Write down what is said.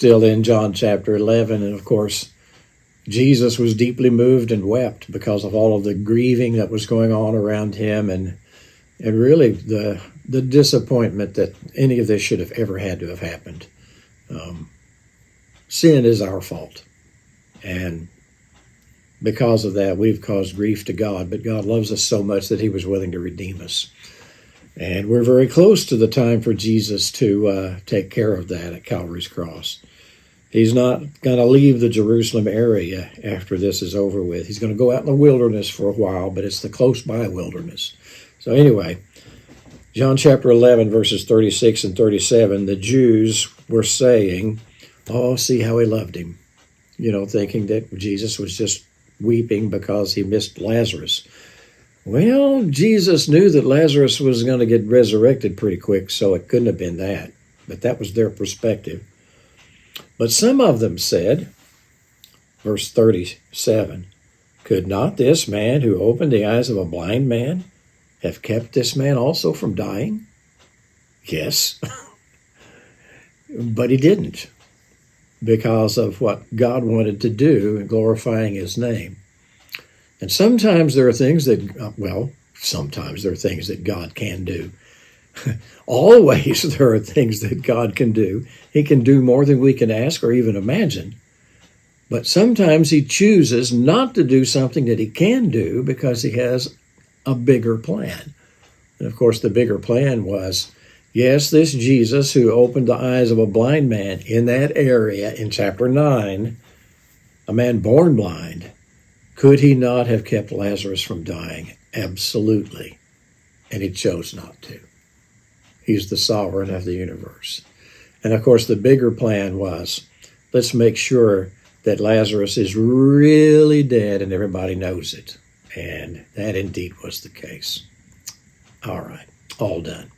still in John chapter 11. And of course, Jesus was deeply moved and wept because of all of the grieving that was going on around him, and really the disappointment that any of this should have ever had to have happened. Sin is our fault. And because of that, we've caused grief to God. But God loves us so much that he was willing to redeem us. And we're very close to the time for Jesus to take care of that at Calvary's cross. He's not going to leave the Jerusalem area after this is over with. He's going to go out in the wilderness for a while, but it's the close-by wilderness. So anyway, John chapter 11, verses 36 and 37, the Jews were saying, oh, see how he loved him. Thinking that Jesus was just weeping because he missed Lazarus. Well, Jesus knew that Lazarus was going to get resurrected pretty quick, so it couldn't have been that. But that was their perspective. But some of them said, verse 37, could not this man who opened the eyes of a blind man have kept this man also from dying? Yes. But he didn't, because of what God wanted to do in glorifying his name. And sometimes there are things that, sometimes there are things that God can do. Always there are things that God can do. He can do more than we can ask or even imagine. But sometimes he chooses not to do something that he can do because he has a bigger plan. And of course, the bigger plan was, yes, this Jesus who opened the eyes of a blind man in that area in chapter 9, a man born blind, could he not have kept Lazarus from dying? Absolutely. And he chose not to. He's the sovereign of the universe. And of course, the bigger plan was, let's make sure that Lazarus is really dead and everybody knows it. And that indeed was the case. All right, all done.